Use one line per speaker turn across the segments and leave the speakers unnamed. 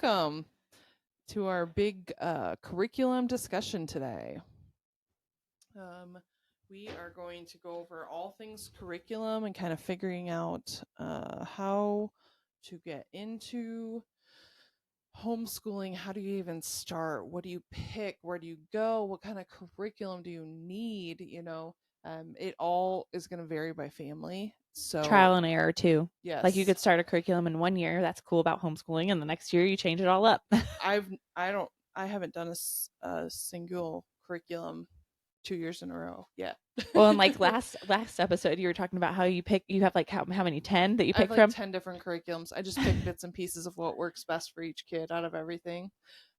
welcome to our big curriculum discussion today. We are going to go over all things curriculum and kind of figuring out how to get into homeschooling. How do you even start? What do you pick? Where do you go? What kind of curriculum do you need? It all is going to vary by family. So
Trial and error too.
yes,
Like you could start a curriculum in 1 year. That's cool about homeschooling, and the next year you change it all up.
I haven't done a single curriculum 2 years in a row yet.
Well, and like last episode, you were talking about how you have like how many 10 that you
I have
pick
like
from.
10 different curriculums. I just pick bits and pieces of what works best for each kid out of everything.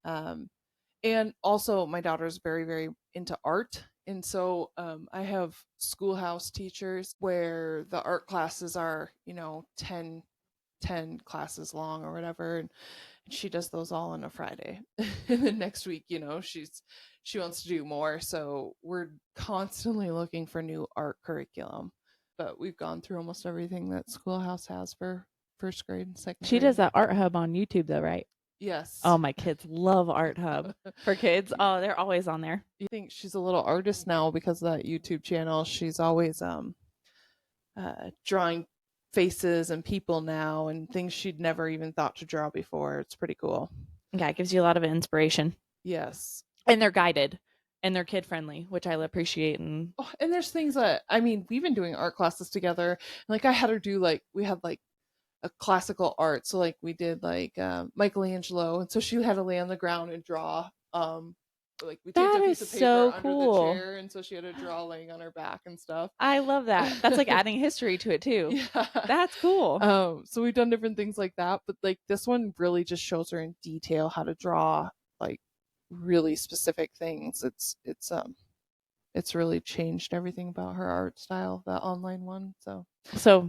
And also my daughter's very, very into art. And so I have schoolhouse teachers where the art classes are, 10 classes long or whatever. And she does those all on a Friday. And then next week, she wants to do more. So we're constantly looking for new art curriculum. But we've gone through almost everything that Schoolhouse has for first grade and second
She
grade.
does that Art Hub on YouTube though, right?
Yes.
Oh, my kids love Art Hub for kids. Oh, they're always on there.
You think she's a little artist now because of that YouTube channel. She's always drawing faces and people now and things she'd never even thought to draw before. It's pretty cool.
Yeah, it gives you a lot of inspiration.
Yes.
And they're guided and they're kid friendly, which I appreciate. And
there's things that, we've been doing art classes together. Like I had her do we had like a classical art. So like we did like Michelangelo. And so she had to lay on the ground and draw. Like we taped a piece of paper under the chair, and so she had to draw laying on her back and stuff.
I love that. That's like adding history to it too.
Yeah,
that's cool.
So we've done different things like that, but like this one really just shows her in detail how to draw like really specific things. It's really changed everything about her art style, that online one. So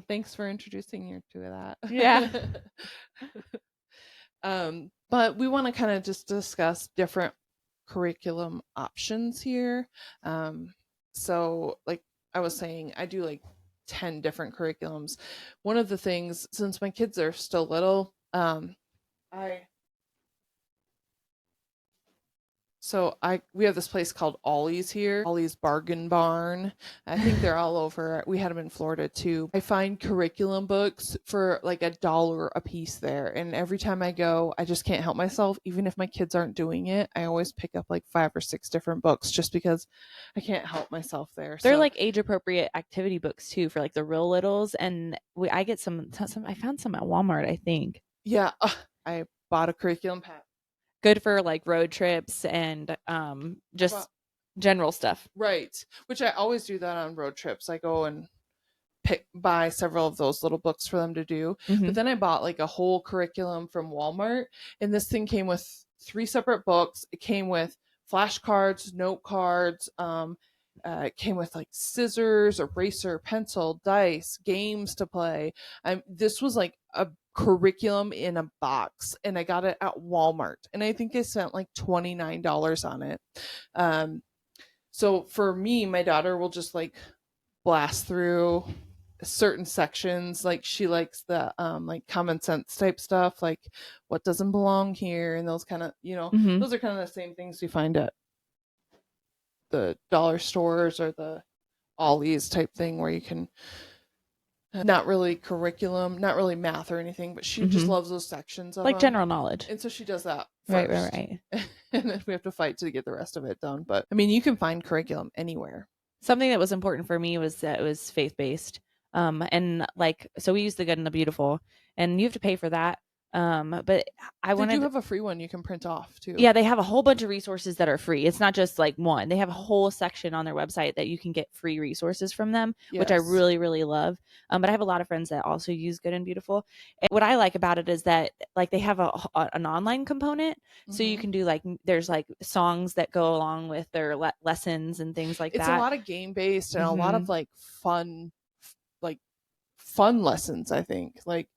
thanks for introducing you to that.
Yeah.
But we want to kind of just discuss different curriculum options here. So like I was saying, I do like 10 different curriculums. One of the things, since my kids are still little, we have this place called Ollie's here, Ollie's Bargain Barn. I think they're all over. We had them in Florida too. I find curriculum books for like $1 a piece there. And every time I go, I just can't help myself. Even if my kids aren't doing it, I always pick up like 5 or 6 different books just because I can't help myself there.
They're like age appropriate activity books too for like the real littles. And I get some, I found some at Walmart, I think.
Yeah. I bought a curriculum pack.
Good for like road trips and just general stuff.
Right. Which I always do that on road trips. I go and buy several of those little books for them to do. Mm-hmm. But then I bought like a whole curriculum from Walmart, and this thing came with 3 separate books. It came with flashcards, note cards, it came with like scissors, eraser, pencil, dice, games to play. This was like a curriculum in a box, and I got it at Walmart, and I think I spent like $29 on it. So for me, my daughter will just like blast through certain sections. Like she likes the like common sense type stuff, like what doesn't belong here, and those kind of, mm-hmm. Those are kind of the same things you find at the dollar stores or the Ollie's type thing, where you can, not really curriculum, not really math or anything, but she mm-hmm. just loves those sections of
like
them.
General knowledge.
And so she does that first.
Right.
And then we have to fight to get the rest of it done. But you can find curriculum anywhere.
Something that was important for me was that it was faith-based. And like, so we use the Good and the Beautiful, and you have to pay for that. But I wanted
to have a free one you can print off too.
Yeah, they have a whole bunch of resources that are free. It's not just like one. They have a whole section on their website that you can get free resources from them, yes. Which I really, really love. But I have a lot of friends that also use Good and Beautiful. And what I like about it is that like they have an online component, mm-hmm. So you can do like, there's like songs that go along with their lessons and things like that.
It's a lot of game based and mm-hmm. a lot of like fun lessons. I think like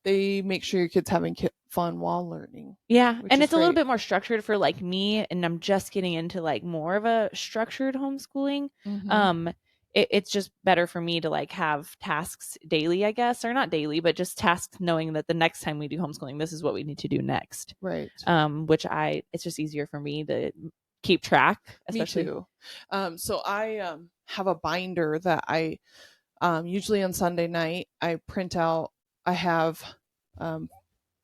they make sure your kid's having fun while learning.
Yeah. And it's great. A little bit more structured for like me, and I'm just getting into like more of a structured homeschooling. Mm-hmm. it's just better for me to like have tasks daily, I guess, or not daily, but just tasks knowing that the next time we do homeschooling, this is what we need to do next.
Right.
It's just easier for me to keep track, especially.
Me too. So I have a binder that I usually on Sunday night I print out. I have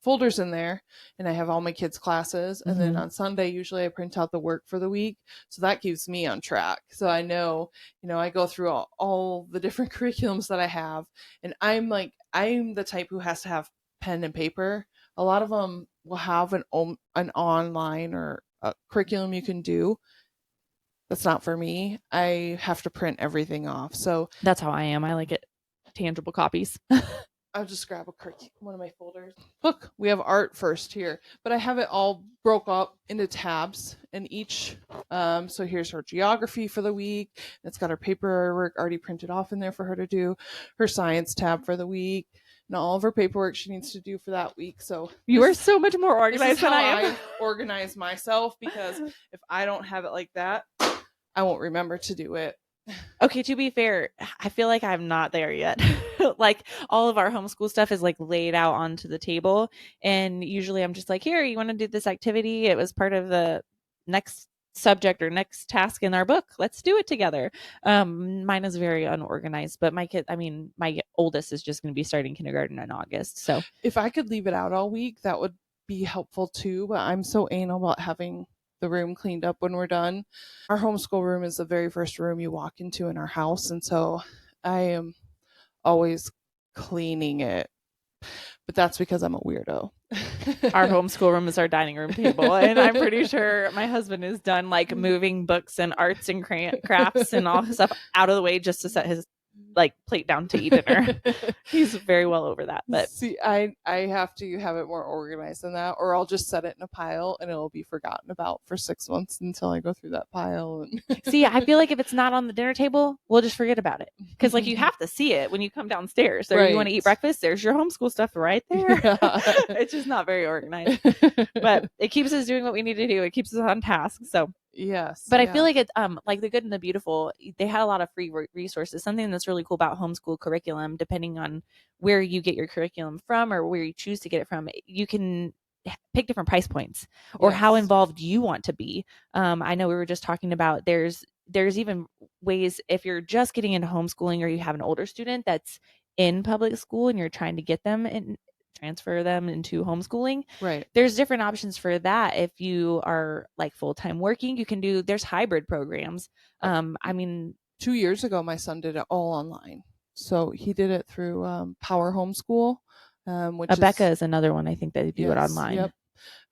folders in there, and I have all my kids' classes. And then on Sunday, usually I print out the work for the week. So that keeps me on track. So I know, I go through all the different curriculums that I have. And I'm the type who has to have pen and paper. A lot of them will have an online or a curriculum you can do. That's not for me. I have to print everything off. So
that's how I am. I like it tangible copies.
I'll just grab one of my folders. Look, we have art first here, but I have it all broke up into tabs, and each. So here's her geography for the week. It's got her paperwork already printed off in there for her to do, her science tab for the week, and all of her paperwork she needs to do for that week. So
you are so much more organized than I am.
I organize myself, because if I don't have it like that, I won't remember to do it.
Okay, to be fair, I feel like I'm not there yet. Like all of our homeschool stuff is like laid out onto the table, and usually I'm just like, here, you want to do this activity? It was part of the next subject or next task in our book. Let's do it together. Mine is very unorganized, but my oldest is just going to be starting kindergarten in August. So
if I could leave it out all week, that would be helpful too. But I'm so anal about having the room cleaned up when we're done. Our homeschool room is the very first room you walk into in our house, and so I am always cleaning it. But that's because I'm a weirdo.
Our homeschool room is our dining room table, and I'm pretty sure my husband is done like moving books and arts and crafts and all stuff out of the way just to set his like plate down to eat dinner. He's very well over that. But
see, I have to have it more organized than that, or I'll just set it in a pile and it'll be forgotten about for 6 months until I go through that pile. And
see, I feel like if it's not on the dinner table, we'll just forget about it, because like you have to see it when you come downstairs, or right. You want to eat breakfast, there's your homeschool stuff right there. Yeah. It's just not very organized, but it keeps us doing what we need to do. It keeps us on task. So
yes,
but I feel like it's like The Good and the Beautiful, they had a lot of free resources. Something that's really cool about homeschool curriculum, depending on where you get your curriculum from or where you choose to get it from, you can pick different price points or how involved you want to be. I know we were just talking about there's even ways, if you're just getting into homeschooling or you have an older student that's in public school and you're trying to get them and transfer them into homeschooling,
right?
There's different options for that. If you are like full-time working, there's hybrid programs. I mean,
2 years ago my son did it all online, so he did it through Power Homeschool, which
Becca is another one I think that you do it online.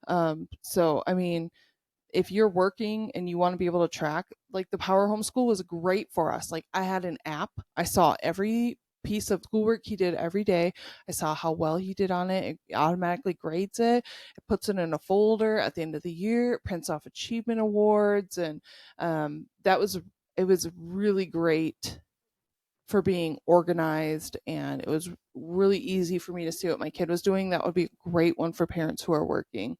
Yep. So I mean, if you're working and you want to be able to track, like the Power Homeschool was great for us. Like I had an app, I saw every piece of schoolwork he did every day. I saw how well he did on it. It automatically grades it. It puts it in a folder at the end of the year. It prints off achievement awards, and it was really great for being organized, and it was really easy for me to see what my kid was doing. That would be a great one for parents who are working.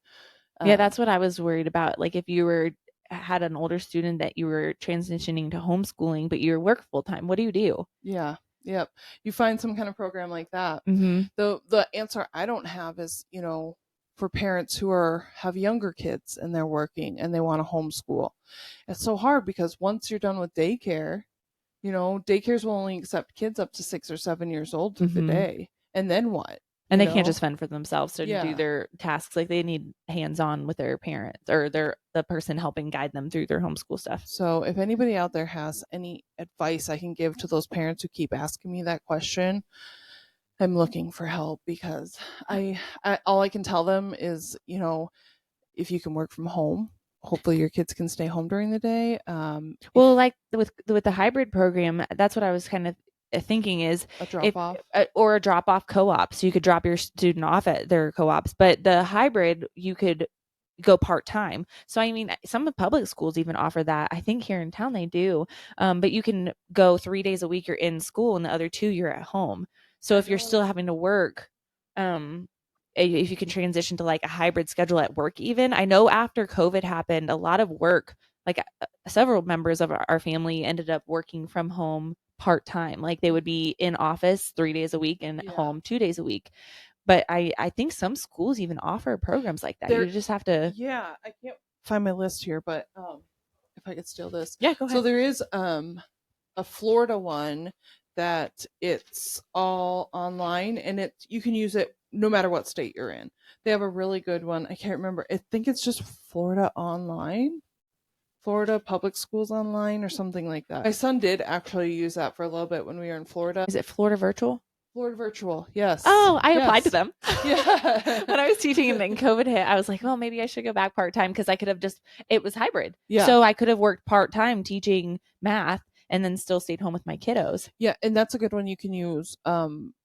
Yeah, that's what I was worried about. Like if you had an older student that you were transitioning to homeschooling, but you work full time, what do you do?
Yeah. Yep. You find some kind of program like that.
Mm-hmm.
The answer I don't have is, for parents who have younger kids and they're working and they want to homeschool. It's so hard because once you're done with daycare, daycares will only accept kids up to 6 or 7 years old through the day. And then what?
And they can't just fend for themselves to do their tasks. Like they need hands-on with their parents or the person helping guide them through their homeschool stuff.
So if anybody out there has any advice I can give to those parents who keep asking me that question, I'm looking for help, because I all I can tell them is, if you can work from home, hopefully your kids can stay home during the day.
Well, like with the hybrid program, that's what I was kind of thinking is
a drop-off
or a drop-off co-op, so you could drop your student off at their co-ops. But the hybrid, you could go part-time. So I mean, some of public schools even offer that. I think here in town they do. But you can go 3 days a week you're in school and the other 2 you're at home. So if you're still having to work, if you can transition to like a hybrid schedule at work, even I know after COVID happened, a lot of work, like several members of our family ended up working from home part-time. Like they would be in office 3 days a week and home 2 days a week. But I think some schools even offer programs like that. You just have to.
Yeah, I can't find my list here, but if I could steal this.
Yeah, go ahead.
So there is a Florida one that it's all online, and you can use it no matter what state you're in. They have a really good one. I can't remember. I think it's just Florida Online. Florida Public Schools Online or something like that. My son did actually use that for a little bit when we were in Florida.
Is it Florida Virtual?
Florida Virtual, yes.
Oh, I applied to them.
Yeah.
When I was teaching and then COVID hit, I was like, well, maybe I should go back part-time because I could have it was hybrid.
Yeah.
So I could have worked part-time teaching math and then still stayed home with my kiddos.
Yeah, and that's a good one you can use.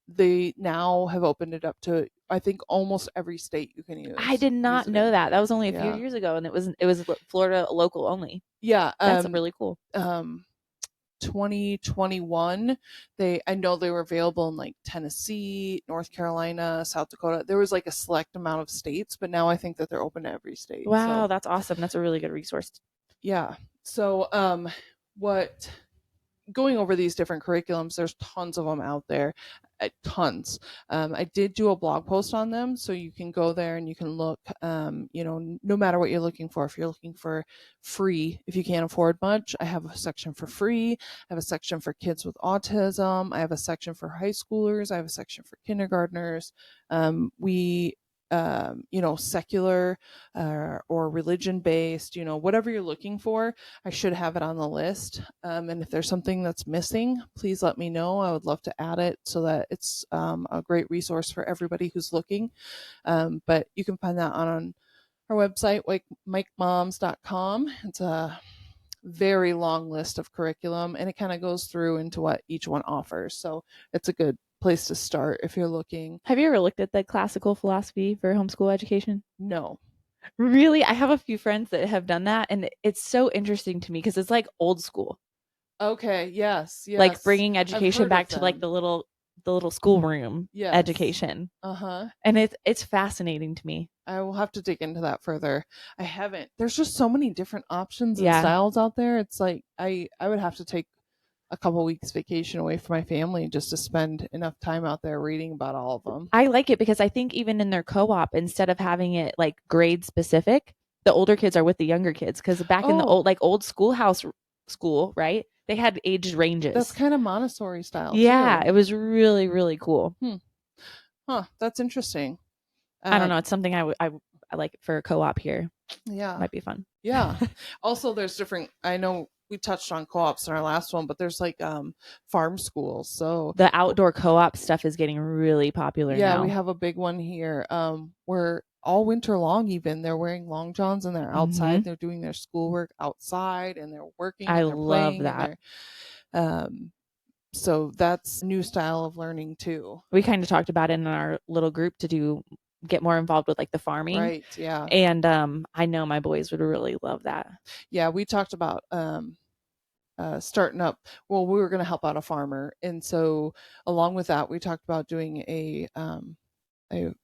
They now have opened it up to, I think, almost every state you can use.
I did not know that. That was only a few years ago, and it was Florida local only.
Yeah.
That's really cool.
2021, I know they were available in like Tennessee, North Carolina, South Dakota. There was like a select amount of states, but now I think that they're open to every state.
Wow, that's awesome. That's a really good resource.
Yeah. So going over these different curriculums, there's tons of them out there. Tons. I did do a blog post on them, so you can go there and you can look, no matter what you're looking for. If you're looking for free, if you can't afford much, I have a section for free. I have a section for kids with autism. I have a section for high schoolers. I have a section for kindergartners. Secular or religion based, whatever you're looking for, I should have it on the list. And if there's something that's missing, please let me know. I would love to add it so that it's a great resource for everybody who's looking. But you can find that on our website, like mikemoms.com. It's a very long list of curriculum, and it kind of goes through into what each one offers. So it's a good place to start if you're looking.
Have you ever looked at the classical philosophy for homeschool education?
No.
Really? I have a few friends that have done that, and it's so interesting to me because it's like old school.
Okay. Yes.
Like bringing education back to like the little schoolroom education. And it's fascinating to me.
I will have to dig into that further. I haven't. There's just so many different options and styles out there. It's like I would have to take a couple weeks vacation away from my family just to spend enough time out there reading about all of them.
I like it because I think even in their co-op, instead of having it like grade specific, the older kids are with the younger kids. Because back in the old schoolhouse school, right? They had age ranges.
That's kind of Montessori style.
Yeah,
too.
It was really, really cool.
Huh, that's interesting.
I don't know. It's something I like for a co-op here.
Yeah.
Might be fun.
Yeah. Also, there's different, I know we touched on co-ops in our last one, but there's like farm schools. So
the outdoor co-op stuff is getting really popular now.
Yeah, we have a big one here where all winter long, even they're wearing long johns and they're outside. They're doing their schoolwork outside and they're working.
I
and they're
love
playing that. So that's a new style of learning too.
We kind of talked about it in our little group to get more involved with like the farming.
Right. Yeah.
And I know my boys would really love that.
Yeah, we talked about starting up. Well, we were going to help out a farmer, and so along with that, we talked about doing a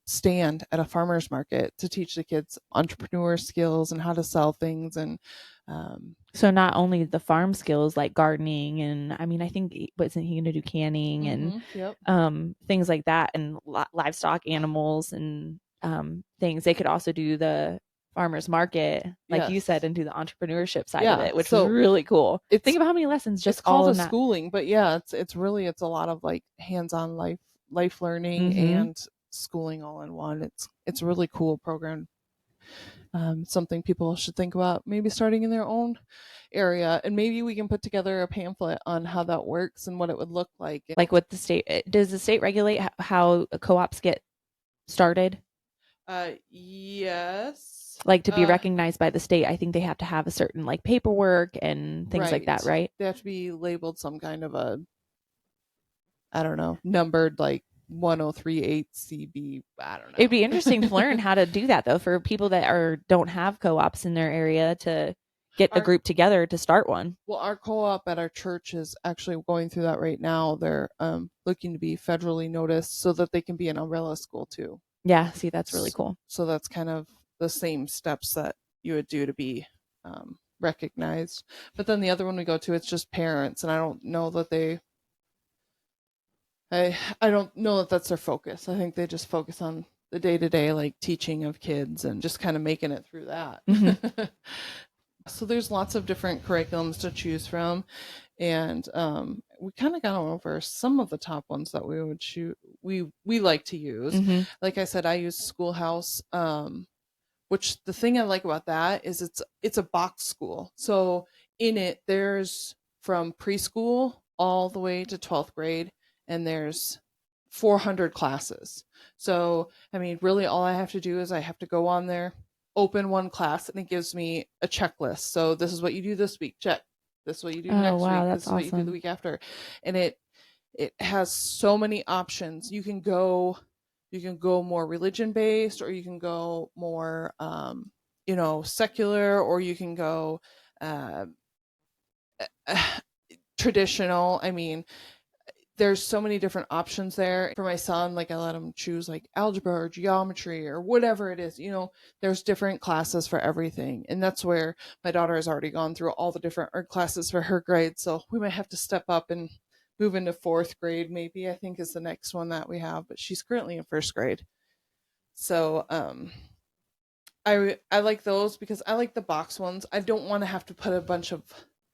stand at a farmer's market to teach the kids entrepreneur skills and how to sell things. And
so not only the farm skills like gardening, and I mean, I think wasn't he going to do canning and things like that, and livestock animals and things. They could also do the farmers market, like you said, and do the entrepreneurship side of it, which is really cool. Think about how many lessons just all in that.
Schooling, but yeah, it's a lot of like hands-on life learning and schooling all in one. It's a really cool program. Something people should think about maybe starting in their own area, and maybe we can put together a pamphlet on how that works and what it would look like.
Like what the state does the state regulate how co-ops get started?
Yes.
Like to be recognized by the state, I think they have to have a certain like paperwork and things like that, right?
They have to be labeled some kind of numbered like 1038 CB. I don't know.
It'd be interesting to learn how to do that though for people that don't have co-ops in their area to get a group together to start one.
Well, our co-op at our church is actually going through that right now. They're looking to be federally noticed so that they can be an umbrella school too.
Yeah, see, that's really cool.
So that's kind of the same steps that you would do to be recognized. But then the other one we go to, it's just parents, and I don't know that they I don't know that that's their focus. I think they just focus on the day-to-day like teaching of kids and just kind of making it through that. Mm-hmm. So there's lots of different curriculums to choose from, and we kind of got over some of the top ones that we would we like to use. Mm-hmm. Like I said, I use Schoolhouse, which the thing I like about that is it's a box school. So in it, there's from preschool all the way to 12th grade, and there's 400 classes. So, I mean, really all I have to do is I have to go on there, open one class, and it gives me a checklist. So this is what you do this week, check. This is what you do next week. This is what you do the week after. And it has so many options. You can go more religion based, or you can go more secular, or you can go traditional. I mean, there's so many different options there. For my son, like I let him choose like algebra or geometry or whatever it is. There's different classes for everything. And that's where my daughter has already gone through all the different art classes for her grade. So we might have to step up and move into 4th grade, maybe, I think is the next one that we have. But she's currently in 1st grade. So I like those because I like the box ones. I don't want to have to put a bunch of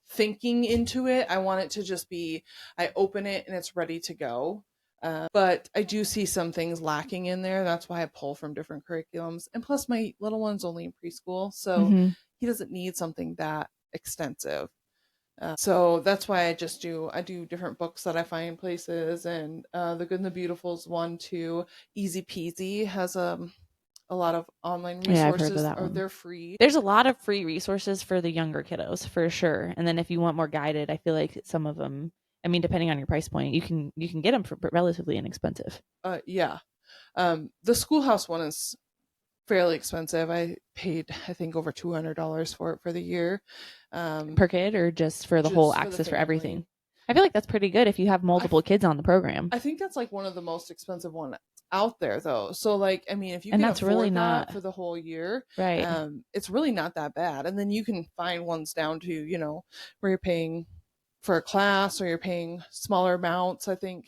thinking into it. I want it to just be, I open it and it's ready to go. But I do see some things lacking in there. That's why I pull from different curriculums. And plus, my little one's only in preschool, so he doesn't need something that extensive. So that's why I do different books that I find places. And The Good and the Beautiful's one too. Easy Peasy has a lot of online resources.
Yeah, I've heard of that one.
They're free.
There's a lot of free resources for the younger kiddos, for sure. And then if you want more guided, I feel like some of them, I mean, depending on your price point, you can get them for relatively inexpensive.
Yeah. The Schoolhouse one is fairly expensive. I paid, I think, over $200 for it for the year.
Per kid, or just for the whole access for everything? I feel like that's pretty good if you have multiple kids on the program.
I think that's like one of the most expensive ones out there, though. So, like, I mean, if you can afford really that for the whole year,
right?
It's really not that bad. And then you can find ones down to, where you're paying for a class or you're paying smaller amounts. I think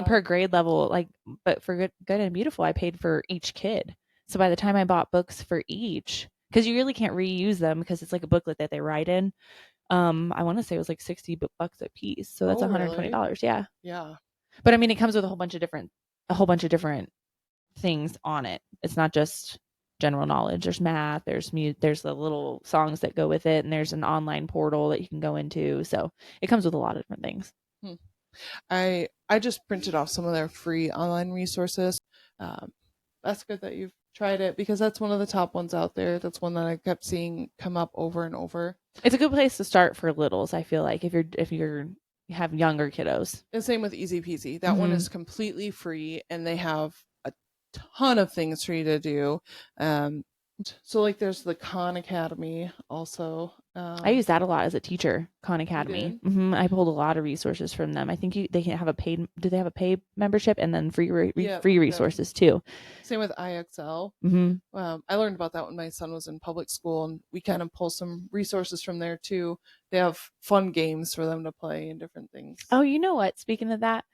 per grade level, like, but for good and beautiful, I paid for each kid. So by the time I bought books for each, because you really can't reuse them because it's like a booklet that they write in. I want to say it was like $60 a piece. So that's $120. Really? Yeah.
Yeah.
But I mean, it comes with a whole bunch of different things on it. It's not just general knowledge. There's math, there's the little songs that go with it, and there's an online portal that you can go into. So it comes with a lot of different things.
I just printed off some of their free online resources. That's good that you've tried it, because that's one of the top ones out there. That's one that I kept seeing come up over and over.
It's a good place to start for littles, I feel like, if you have younger kiddos.
The same with Easy Peasy. That one is completely free, and they have a ton of things for you to do. So like there's the Khan Academy also.
I use that a lot as a teacher, Khan Academy. I pulled a lot of resources from them. I think they can have a paid, do they have a paid membership, and then free resources too?
Same with IXL. I learned about that when my son was in public school, and we kind of pull some resources from there too. They have fun games for them to play and different things.
Oh, you know what? Speaking of that,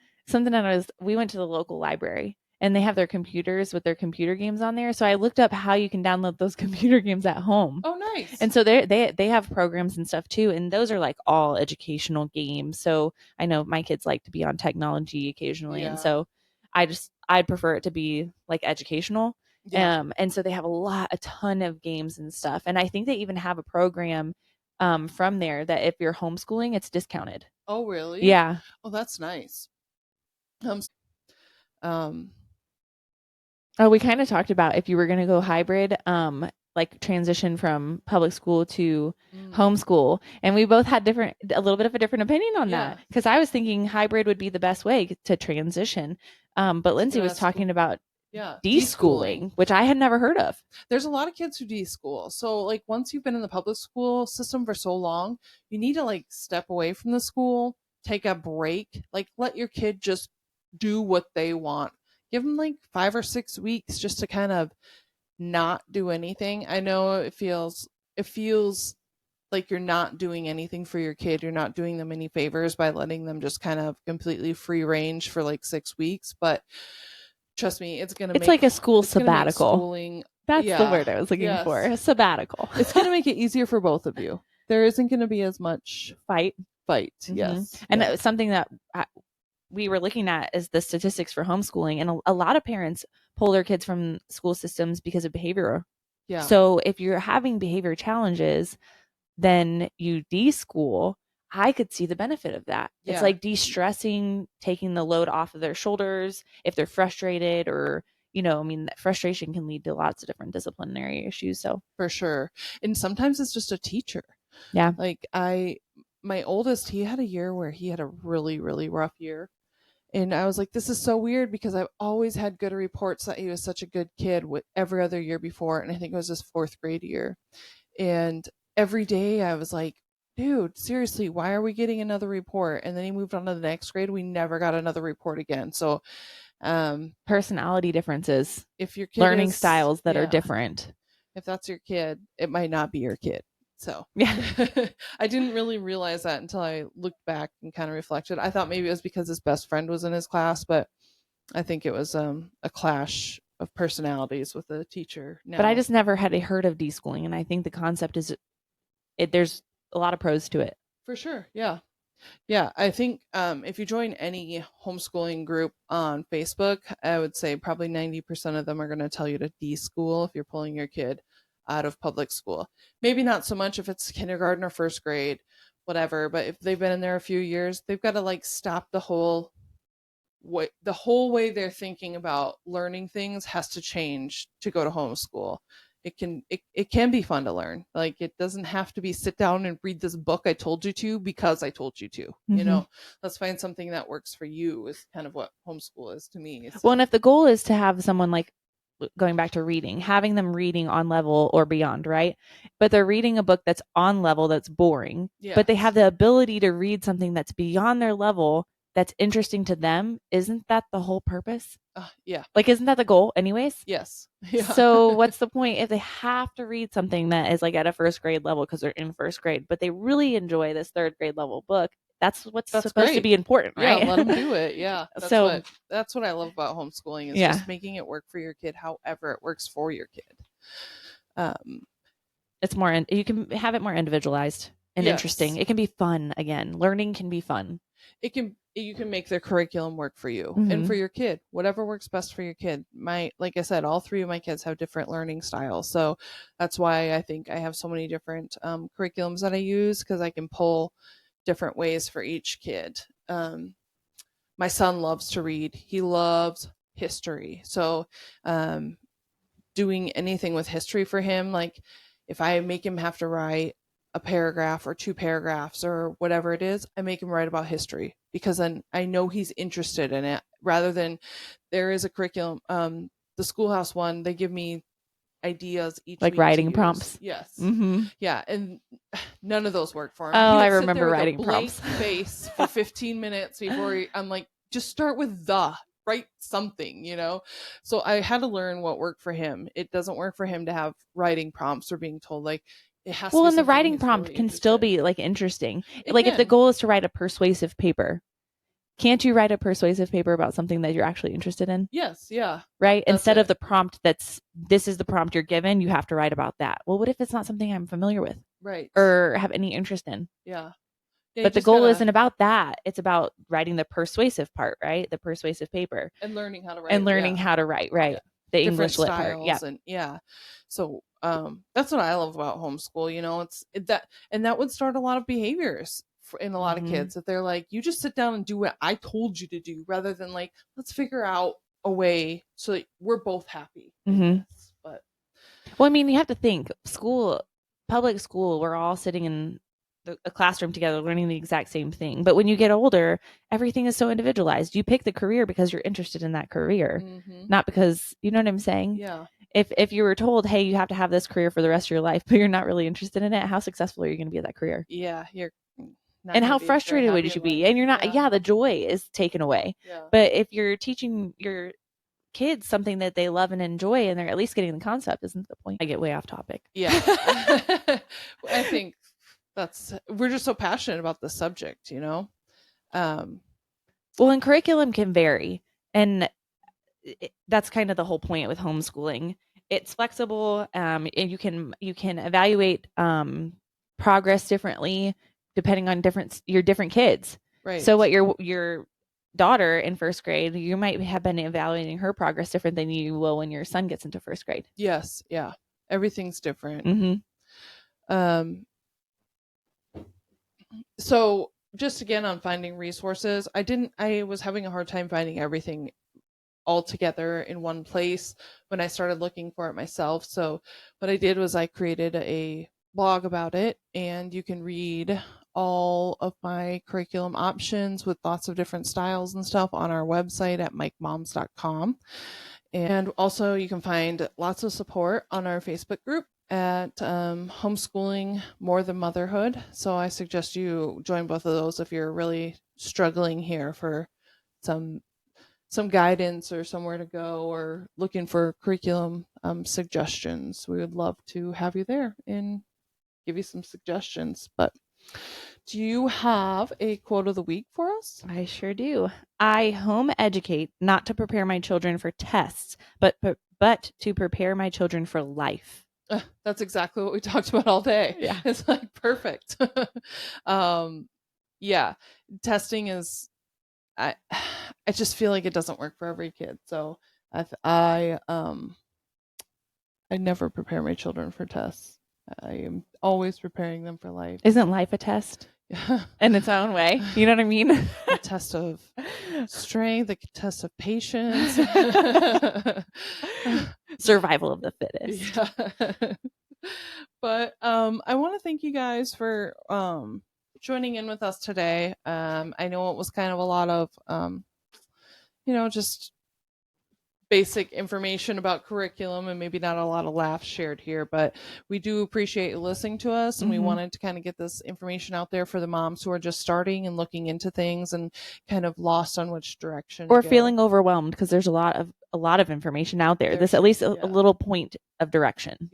we went to the local library, and they have their computers with their computer games on there. So I looked up how you can download those computer games at home.
Oh, nice.
And so they have programs and stuff too. And those are like all educational games. So I know my kids like to be on technology occasionally. Yeah. And so I'd prefer it to be like educational. Yeah. And so they have a ton of games and stuff. And I think they even have a program from there that if you're homeschooling, it's discounted.
Oh, really?
Yeah.
Oh, that's nice.
Oh, we kind of talked about if you were going to go hybrid, like transition from public school to homeschool. And we both had a little bit of a different opinion on that. Because I was thinking hybrid would be the best way to transition. But Lindsay was talking about deschooling, which I had never heard of.
There's a lot of kids who deschool. So like once you've been in the public school system for so long, you need to like step away from the school, take a break, like let your kid just do what they want. Give them like 5 or 6 weeks just to kind of not do anything. I know it feels like you're not doing anything for your kid. You're not doing them any favors by letting them just kind of completely free range for like 6 weeks. But trust me, it's
like a school sabbatical.
Schooling.
That's the word I was looking for. A sabbatical.
It's going to make it easier for both of you. There isn't going to be as much
fight.
Yes.
And something that we were looking at is the statistics for homeschooling. And a lot of parents pull their kids from school systems because of behavior.
Yeah.
So if you're having behavior challenges, then you de-school. I could see the benefit of that. Yeah. It's like de-stressing, taking the load off of their shoulders if they're frustrated, or, frustration can lead to lots of different disciplinary issues. So
for sure. And sometimes it's just a teacher.
Yeah.
Like my oldest, he had a year where he had a really, really rough year. And I was like, this is so weird, because I've always had good reports that he was such a good kid with every other year before. And I think it was his 4th grade year. And every day I was like, dude, seriously, why are we getting another report? And then he moved on to the next grade. We never got another report again. So
personality differences,
if your kid
learning styles that are different,
if that's your kid, it might not be your kid. So
yeah.
I didn't really realize that until I looked back and kind of reflected. I thought maybe it was because his best friend was in his class, but I think it was a clash of personalities with the teacher.
But I just never had heard of deschooling, and I think the concept is there's a lot of pros to it.
For sure. Yeah. Yeah, I think if you join any homeschooling group on Facebook, I would say probably 90% of them are going to tell you to de-school if you're pulling your kid out of public school. Maybe not so much if it's kindergarten or 1st grade, whatever, but if they've been in there a few years, they've got to like stop the whole way they're thinking about learning things has to change to go to homeschool. It can be fun to learn. Like, it doesn't have to be sit down and read this book I told you to because I told you to. Let's find something that works for you is kind of what homeschool is to me. So.
Well, and if the goal is to have someone, like going back to reading, having them reading on level or beyond, right? But they're reading a book that's on level, that's boring, but they have the ability to read something that's beyond their level, that's interesting to them. Isn't that the whole purpose?
Yeah.
Like, isn't that the goal anyways?
Yes. Yeah.
So what's the point if they have to read something that is like at a 1st grade level because they're in 1st grade, but they really enjoy this 3rd grade level book? That's supposed
great.
to be important, right?
Yeah, let them do it. Yeah. That's what I love about homeschooling is just making it work for your kid however it works for your kid.
It's more, you can have it more individualized and interesting. It can be fun again. Learning can be fun.
You can make their curriculum work for you and for your kid, whatever works best for your kid. Like I said, all 3 of my kids have different learning styles. So that's why I think I have so many different curriculums that I use, because I can pull different ways for each kid. My son loves to read. He loves history. So doing anything with history for him, like if I make him have to write a paragraph or 2 paragraphs or whatever it is, I make him write about history, because then I know he's interested in it, rather than there is a curriculum. The Schoolhouse one, they give me ideas each
like
week
writing prompts.
Yes.
Mm-hmm.
Yeah. And none of those work for him.
Oh, I remember writing prompts.
Face for 15 minutes before I'm like, just start with write something, So I had to learn what worked for him. It doesn't work for him to have writing prompts or being told like, it has to be.
And the writing prompt really can still be like interesting. If the goal is to write a persuasive paper, can't you write a persuasive paper about something that you're actually interested in?
Yes. Yeah.
Right. Instead of the prompt this is the prompt you're given, you have to write about that. Well, what if it's not something I'm familiar with?
Right.
Or have any interest in?
Yeah.
But the goal isn't about that. It's about writing the persuasive part, right? The persuasive paper.
And learning how to write.
Right.
Yeah.
The
Different
English lit
styles
part.
So that's what I love about homeschool. That would start a lot of behaviors in a lot of kids, that they're like, you just sit down and do what I told you to do, rather than like, let's figure out a way so that we're both happy. But
you have to think public school, we're all sitting in a classroom together learning the exact same thing. But when you get older, everything is so individualized. You pick the career because you're interested in that career, not because, you know what I'm saying?
Yeah.
If you were told, hey, you have to have this career for the rest of your life, but you're not really interested in it, how successful are you going to be at that career?
Yeah.
And how frustrated would you be? And you're not, the joy is taken away. Yeah. But if you're teaching your kids something that they love and enjoy, and they're at least getting the concept, isn't the point? I get way off topic.
Yeah. I think we're just so passionate about the subject, you know?
Well, and curriculum can vary. And that's kind of the whole point with homeschooling. It's flexible. And you can evaluate progress differently depending on your different kids.
Right.
So what your daughter in first grade, you might have been evaluating her progress different than you will when your son gets into first grade.
Yes. Yeah. Everything's different.
Mm-hmm.
So just again on finding resources, I was having a hard time finding everything all together in one place when I started looking for it myself. So what I did was I created a blog about it, and you can read all of my curriculum options with lots of different styles and stuff on our website at mikemoms.com. And also you can find lots of support on our Facebook group at Homeschooling More Than Motherhood. So I suggest you join both of those if you're really struggling here for some guidance or somewhere to go, or looking for curriculum suggestions. We would love to have you there and give you some suggestions. But do you have a quote of the week for us?
I sure do. I home educate not to prepare my children for tests, but to prepare my children for life.
That's exactly what we talked about all day.
Yeah.
It's like perfect. Yeah, testing is, I just feel like it doesn't work for every kid. So I never prepare my children for tests. I am always preparing them for life.
Isn't life a test?
Yeah.
In its own way. You know what I mean?
A test of strength, a test of patience.
Survival of the fittest.
Yeah. But I want to thank you guys for joining in with us today. I know it was kind of a lot of just basic information about curriculum and maybe not a lot of laughs shared here, but we do appreciate you listening to us, and we wanted to kind of get this information out there for the moms who are just starting and looking into things and kind of lost on which direction
or feeling overwhelmed because there's a lot of information out there. This at least a little point of direction.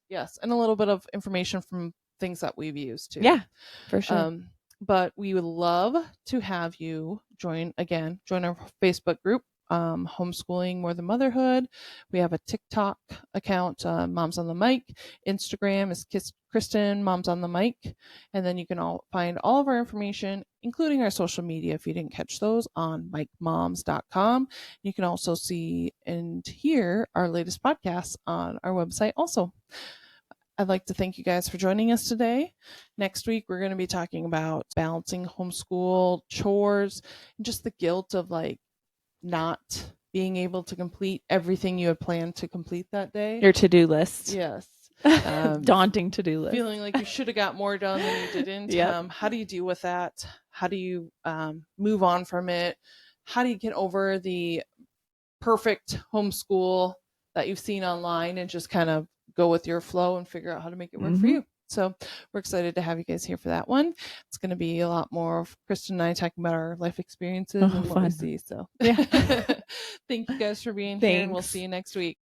Yes, and a little bit of information from things that we've used too.
Yeah, for sure.
But we would love to have you join our Facebook group, Homeschooling More Than Motherhood. We have a TikTok account, Moms on the Mic. Instagram is Kristen Moms on the Mic. And then you can find all of our information, including our social media, if you didn't catch those, on mikemoms.com. You can also see and hear our latest podcasts on our website also. I'd like to thank you guys for joining us today. Next week, we're going to be talking about balancing homeschool, chores, and just the guilt of not being able to complete everything you had planned to complete that day.
Your to-do list.
Yes.
Daunting to-do list.
Feeling like you should have got more done than you didn't.
Yep.
How do you deal with that? How do you move on from it? How do you get over the perfect homeschool that you've seen online and just kind of go with your flow and figure out how to make it work for you? So we're excited to have you guys here for that one. It's going to be a lot more of Kristen and I talking about our life experiences and what we see. So yeah. Thank you guys for being here, and we'll see you next week.